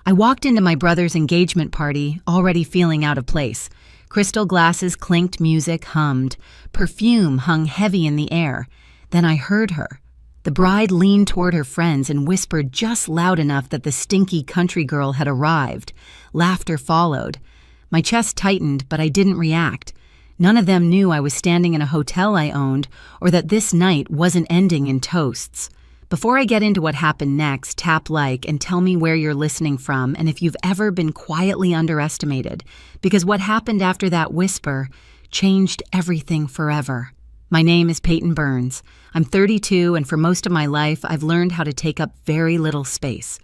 I walked into my brother's engagement party, already feeling out of place. Crystal glasses clinked, music hummed. Perfume hung heavy in the air. Then I heard her. The bride leaned toward her friends and whispered just loud enough that the stinky country girl had arrived. Laughter followed. My chest tightened, but I didn't react. None of them knew I was standing in a hotel I owned or that this night wasn't ending in toasts. Before I get into what happened next, tap like and tell me where you're listening from and if you've ever been quietly underestimated, because what happened after that whisper changed everything forever. My name is Peyton Burns. I'm 32, and for most of my life, I've learned how to take up very little space.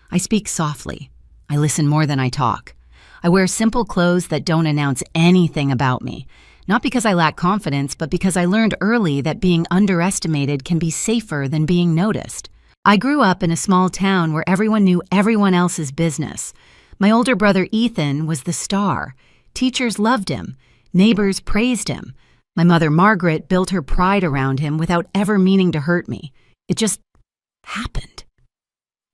I speak softly. I listen more than I talk. I wear simple clothes that don't announce anything about me. Not because I lack confidence, but because I learned early that being underestimated can be safer than being noticed. I grew up in a small town where everyone knew everyone else's business. My older brother Ethan was the star. Teachers loved him. Neighbors praised him. My mother Margaret built her pride around him without ever meaning to hurt me. It just happened.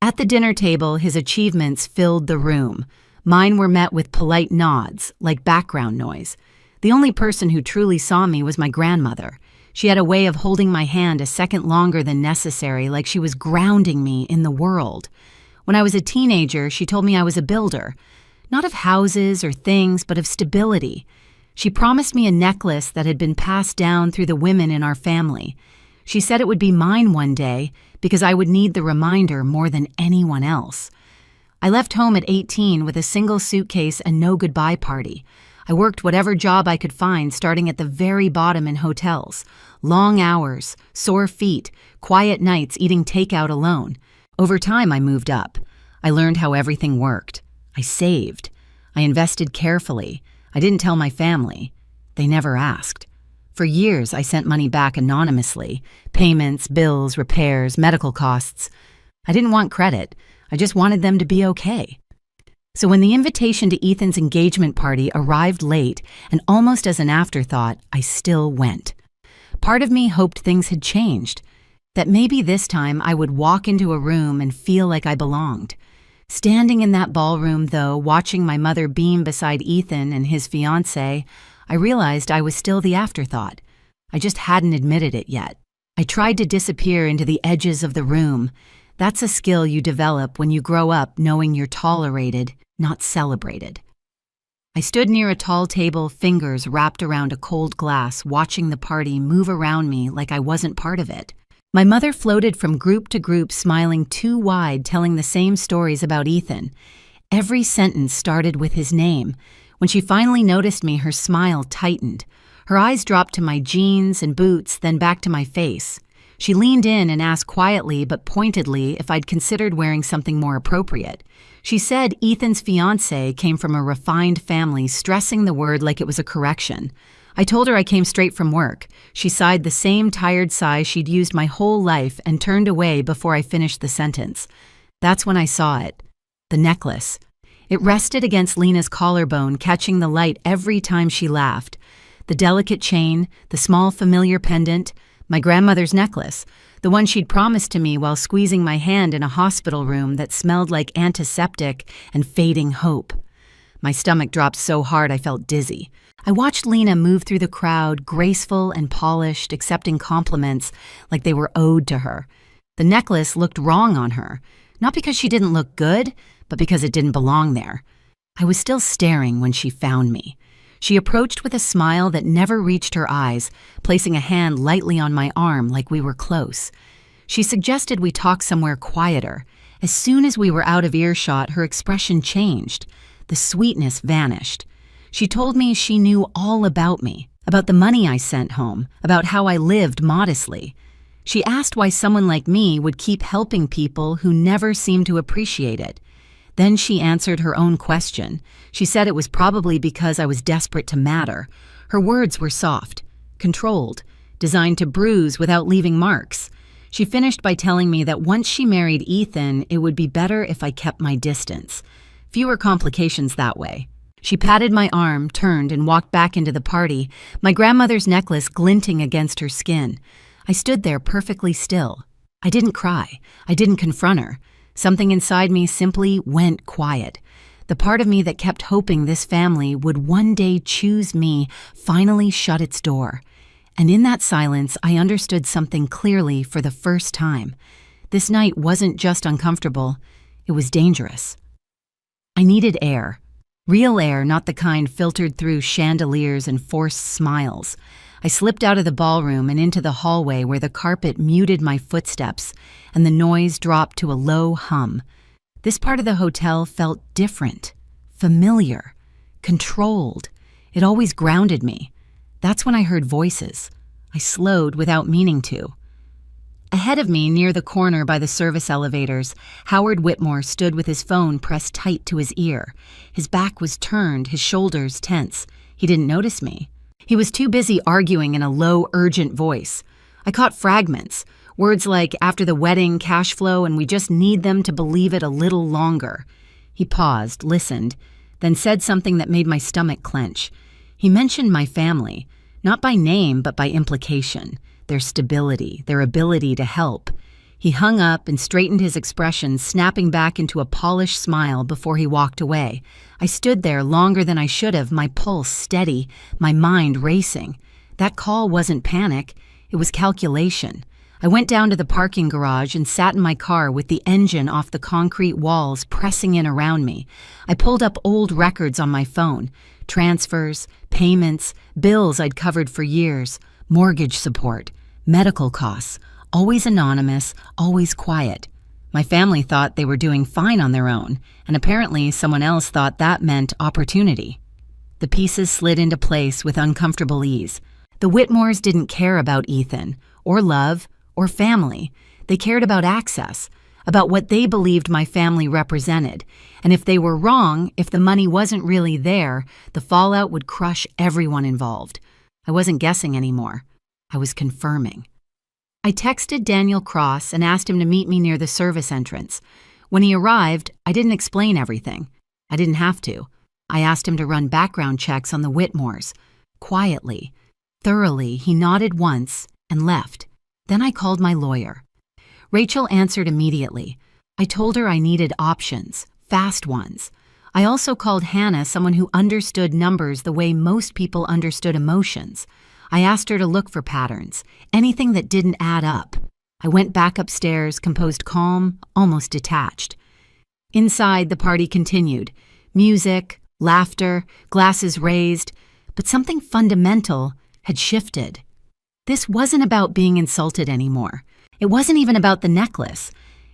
At the dinner table, his achievements filled the room. Mine were met with polite nods, like background noise. The only person who truly saw me was my grandmother. She had a way of holding my hand a second longer than necessary, like she was grounding me in the world. When I was a teenager, she told me I was a builder, not of houses or things, but of stability. She promised me a necklace that had been passed down through the women in our family. She said it would be mine one day because I would need the reminder more than anyone else. I left home at 18 with a single suitcase and no goodbye party. I worked whatever job I could find, starting at the very bottom in hotels. Long hours, sore feet, quiet nights eating takeout alone. Over time, I moved up. I learned how everything worked. I saved. I invested carefully. I didn't tell my family. They never asked. For years, I sent money back anonymously. Payments, bills, repairs, medical costs. I didn't want credit. I just wanted them to be okay. So when the invitation to Ethan's engagement party arrived late and almost as an afterthought, I still went. Part of me hoped things had changed, that maybe this time I would walk into a room and feel like I belonged. Standing in that ballroom, though, watching my mother beam beside Ethan and his fiancée, I realized I was still the afterthought. I just hadn't admitted it yet. I tried to disappear into the edges of the room. That's a skill you develop when you grow up knowing you're tolerated, not celebrated. I stood near a tall table, fingers wrapped around a cold glass, watching the party move around me like I wasn't part of it. My mother floated from group to group, smiling too wide, telling the same stories about Ethan. Every sentence started with his name. When she finally noticed me, her smile tightened. Her eyes dropped to my jeans and boots, then back to my face. She leaned in and asked quietly but pointedly if I'd considered wearing something more appropriate. She said Ethan's fiancé came from a refined family, stressing the word like it was a correction. I told her I came straight from work. She sighed the same tired sigh she'd used my whole life and turned away before I finished the sentence. That's when I saw it. The necklace. It rested against Lena's collarbone, catching the light every time she laughed. The delicate chain, the small familiar pendant, my grandmother's necklace, the one she'd promised to me while squeezing my hand in a hospital room that smelled like antiseptic and fading hope. My stomach dropped so hard I felt dizzy. I watched Lena move through the crowd, graceful and polished, accepting compliments like they were owed to her. The necklace looked wrong on her, not because she didn't look good, but because it didn't belong there. I was still staring when she found me. She approached with a smile that never reached her eyes, placing a hand lightly on my arm like we were close. She suggested we talk somewhere quieter. As soon as we were out of earshot, her expression changed. The sweetness vanished. She told me she knew all about me, about the money I sent home, about how I lived modestly. She asked why someone like me would keep helping people who never seemed to appreciate it. Then she answered her own question. She said it was probably because I was desperate to matter. Her words were soft, controlled, designed to bruise without leaving marks. She finished by telling me that once she married Ethan, it would be better if I kept my distance. Fewer complications that way. She patted my arm, turned, and walked back into the party, my grandmother's necklace glinting against her skin. I stood there perfectly still. I didn't cry. I didn't confront her. Something inside me simply went quiet. The part of me that kept hoping this family would one day choose me finally shut its door. And in that silence, I understood something clearly for the first time. This night wasn't just uncomfortable, it was dangerous. I needed air. Real air, not the kind filtered through chandeliers and forced smiles. I slipped out of the ballroom and into the hallway where the carpet muted my footsteps and the noise dropped to a low hum. This part of the hotel felt different, familiar, controlled. It always grounded me. That's when I heard voices. I slowed without meaning to. Ahead of me, near the corner by the service elevators, Howard Whitmore stood with his phone pressed tight to his ear. His back was turned, his shoulders tense. He didn't notice me. He was too busy arguing in a low, urgent voice. I caught fragments, words like after the wedding, cash flow, and we just need them to believe it a little longer. He paused, listened, then said something that made my stomach clench. He mentioned my family, not by name but by implication, their stability, their ability to help. He hung up and straightened his expression, snapping back into a polished smile before he walked away. I stood there longer than I should have, my pulse steady, my mind racing. That call wasn't panic, it was calculation. I went down to the parking garage and sat in my car with the engine off the concrete walls pressing in around me. I pulled up old records on my phone, transfers, payments, bills I'd covered for years, mortgage support, medical costs. Always anonymous, always quiet. My family thought they were doing fine on their own, and apparently someone else thought that meant opportunity. The pieces slid into place with uncomfortable ease. The Whitmores didn't care about Ethan, or love, or family. They cared about access, about what they believed my family represented. And if they were wrong, if the money wasn't really there, the fallout would crush everyone involved. I wasn't guessing anymore. I was confirming. I texted Daniel Cross and asked him to meet me near the service entrance. When he arrived, I didn't explain everything. I didn't have to. I asked him to run background checks on the Whitmores. Quietly, thoroughly, he nodded once and left. Then I called my lawyer. Rachel answered immediately. I told her I needed options, fast ones. I also called Hannah, someone who understood numbers the way most people understood emotions. I asked her to look for patterns, anything that didn't add up. I went back upstairs, composed calm, almost detached. Inside, the party continued. Music, laughter, glasses raised, but something fundamental had shifted. This wasn't about being insulted anymore. It wasn't even about the necklace.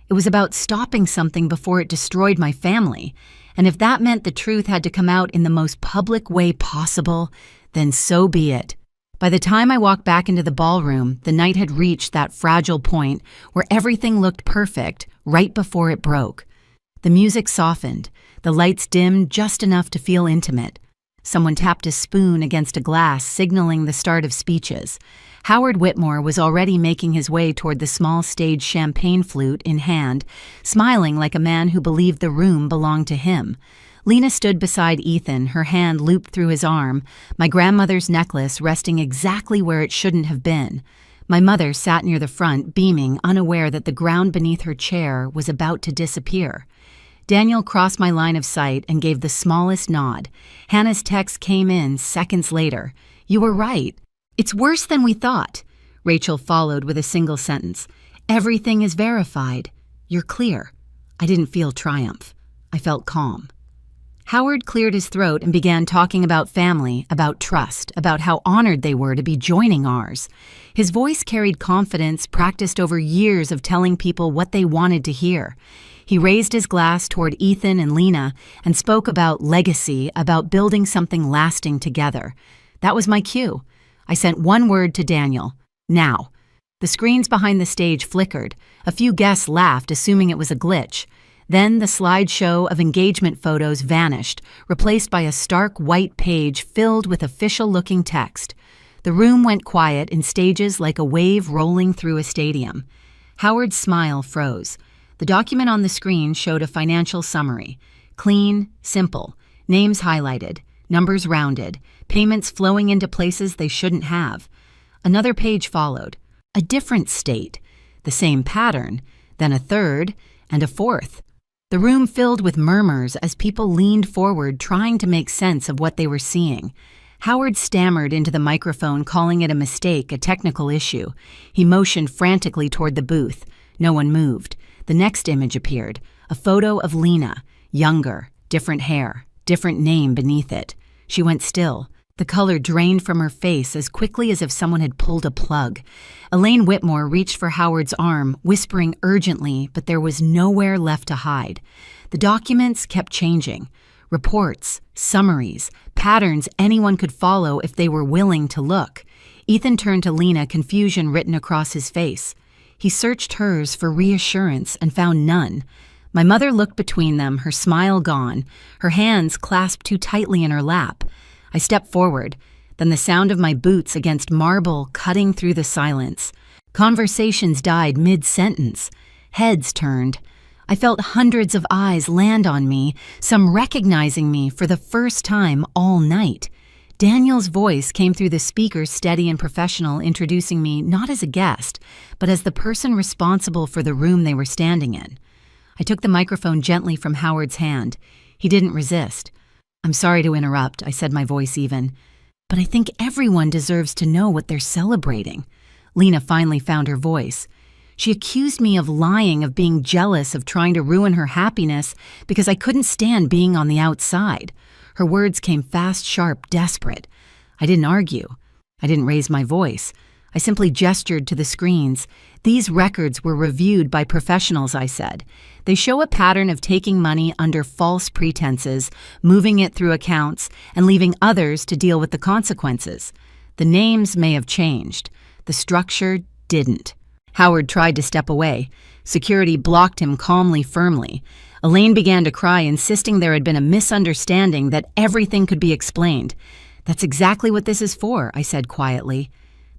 It was about stopping something before it destroyed my family. And if that meant the truth had to come out in the most public way possible, then so be it. By the time I walked back into the ballroom, the night had reached that fragile point where everything looked perfect right before it broke. The music softened, the lights dimmed just enough to feel intimate. Someone tapped a spoon against a glass, signaling the start of speeches. Howard Whitmore was already making his way toward the small stage, champagne flute in hand, smiling like a man who believed the room belonged to him. Lena stood beside Ethan, her hand looped through his arm, my grandmother's necklace resting exactly where it shouldn't have been. My mother sat near the front, beaming, unaware that the ground beneath her chair was about to disappear. Daniel crossed my line of sight and gave the smallest nod. Hannah's text came in seconds later. "You were right. It's worse than we thought." Rachel followed with a single sentence. "Everything is verified. You're clear." I didn't feel triumph. I felt calm. Howard cleared his throat and began talking about family, about trust, about how honored they were to be joining ours. His voice carried confidence practiced over years of telling people what they wanted to hear. He raised his glass toward Ethan and Lena and spoke about legacy, about building something lasting together. That was my cue. I sent one word to Daniel: now. The screens behind the stage flickered. A few guests laughed, assuming it was a glitch. Then the slideshow of engagement photos vanished, replaced by a stark white page filled with official-looking text. The room went quiet in stages like a wave rolling through a stadium. Howard's smile froze. The document on the screen showed a financial summary. Clean, simple, names highlighted, numbers rounded, payments flowing into places they shouldn't have. Another page followed. A different state. The same pattern, then a third, and a fourth. The room filled with murmurs as people leaned forward trying to make sense of what they were seeing. Howard stammered into the microphone, calling it a mistake, a technical issue. He motioned frantically toward the booth. No one moved. The next image appeared, a photo of Lena, younger, different hair, different name beneath it. She went still. The color drained from her face as quickly as if someone had pulled a plug. Elaine Whitmore reached for Howard's arm, whispering urgently, but there was nowhere left to hide. The documents kept changing. Reports, summaries, patterns anyone could follow if they were willing to look. Ethan turned to Lena, confusion written across his face. He searched hers for reassurance and found none. My mother looked between them, her smile gone, her hands clasped too tightly in her lap. I stepped forward, then the sound of my boots against marble cutting through the silence. Conversations died mid-sentence. Heads turned. I felt hundreds of eyes land on me, some recognizing me for the first time all night. Daniel's voice came through the speakers, steady and professional, introducing me not as a guest, but as the person responsible for the room they were standing in. I took the microphone gently from Howard's hand. He didn't resist. "I'm sorry to interrupt," I said, my voice even, "but I think everyone deserves to know what they're celebrating." Lena finally found her voice. She accused me of lying, of being jealous, of trying to ruin her happiness because I couldn't stand being on the outside. Her words came fast, sharp, desperate. I didn't argue. I didn't raise my voice. I simply gestured to the screens. "These records were reviewed by professionals," I said. "They show a pattern of taking money under false pretenses, moving it through accounts, and leaving others to deal with the consequences. The names may have changed. The structure didn't." Howard tried to step away. Security blocked him calmly, firmly. Elaine began to cry, insisting there had been a misunderstanding, that everything could be explained. "That's exactly what this is for," I said quietly.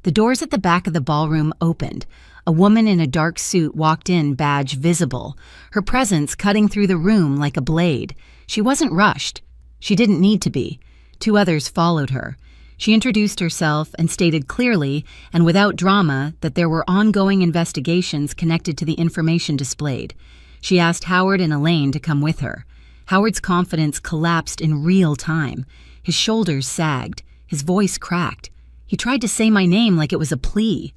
The doors at the back of the ballroom opened. A woman in a dark suit walked in, badge visible, her presence cutting through the room like a blade. She wasn't rushed. She didn't need to be. 2 others followed her. She introduced herself and stated clearly and without drama that there were ongoing investigations connected to the information displayed. She asked Howard and Elaine to come with her. Howard's confidence collapsed in real time. His shoulders sagged. His voice cracked. He tried to say my name like it was a plea.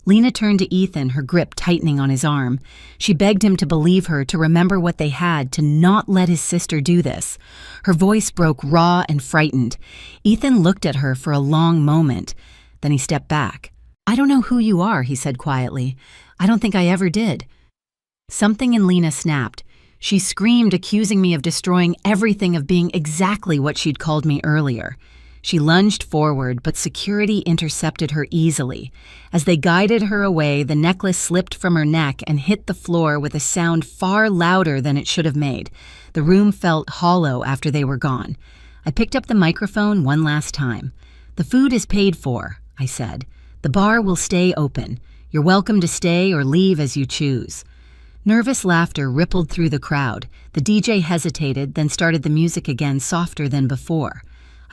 Lena turned to Ethan, her grip tightening on his arm. She begged him to believe her, to remember what they had, to not let his sister do this. Her voice broke raw and frightened. Ethan looked at her for a long moment. Then he stepped back. "I don't know who you are," he said quietly. "I don't think I ever did." Something in Lena snapped. She screamed, accusing me of destroying everything, of being exactly what she'd called me earlier. She lunged forward, but security intercepted her easily. As they guided her away, the necklace slipped from her neck and hit the floor with a sound far louder than it should have made. The room felt hollow after they were gone. I picked up the microphone one last time. "The food is paid for," I said. "The bar will stay open. You're welcome to stay or leave as you choose." Nervous laughter rippled through the crowd. The DJ hesitated, then started the music again, softer than before.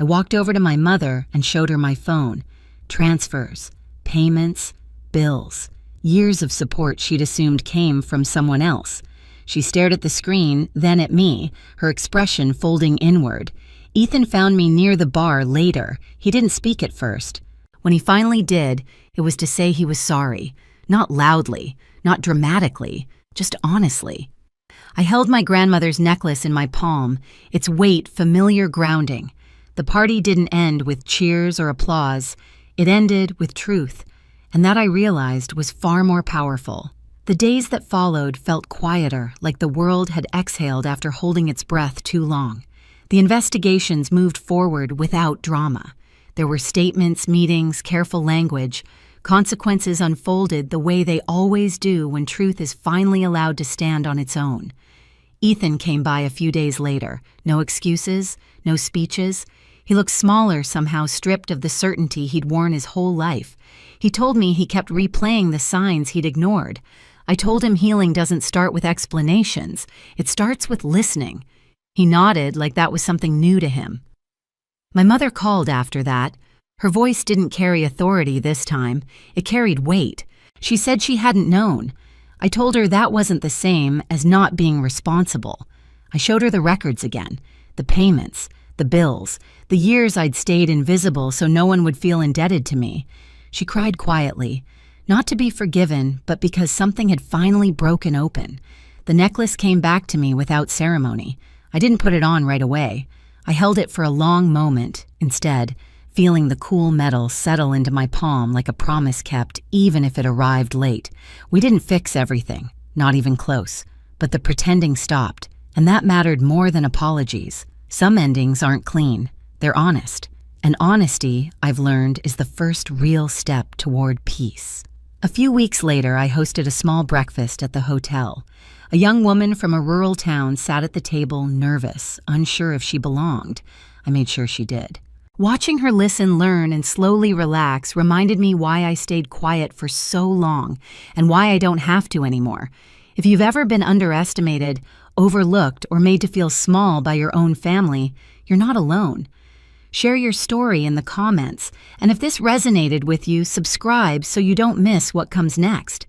I walked over to my mother and showed her my phone. Transfers, payments, bills. Years of support she'd assumed came from someone else. She stared at the screen, then at me, her expression folding inward. Ethan found me near the bar later. He didn't speak at first. When he finally did, it was to say he was sorry. Not loudly, not dramatically, just honestly. I held my grandmother's necklace in my palm, its weight familiar grounding. The party didn't end with cheers or applause. It ended with truth, and that I realized was far more powerful. The days that followed felt quieter, like the world had exhaled after holding its breath too long. The investigations moved forward without drama. There were statements, meetings, careful language. Consequences unfolded the way they always do when truth is finally allowed to stand on its own. Ethan came by a few days later. No excuses, no speeches. He looked smaller somehow, stripped of the certainty he'd worn his whole life. He told me he kept replaying the signs he'd ignored. I told him healing doesn't start with explanations. It starts with listening. He nodded like that was something new to him. My mother called after that. Her voice didn't carry authority this time. It carried weight. She said she hadn't known. I told her that wasn't the same as not being responsible. I showed her the records again, the payments, the bills, the years I'd stayed invisible so no one would feel indebted to me. She cried quietly, not to be forgiven, but because something had finally broken open. The necklace came back to me without ceremony. I didn't put it on right away. I held it for a long moment, instead, feeling the cool metal settle into my palm like a promise kept, even if it arrived late. We didn't fix everything, not even close, but the pretending stopped, and that mattered more than apologies. Some endings aren't clean, they're honest, and honesty, I've learned, is the first real step toward peace. A few weeks later, I hosted a small breakfast at the hotel. A young woman from a rural town sat at the table, nervous, unsure if she belonged. I made sure she did. Watching her listen, learn, and slowly relax reminded me why I stayed quiet for so long and why I don't have to anymore. If you've ever been underestimated, overlooked, or made to feel small by your own family, you're not alone. Share your story in the comments, and if this resonated with you, subscribe so you don't miss what comes next.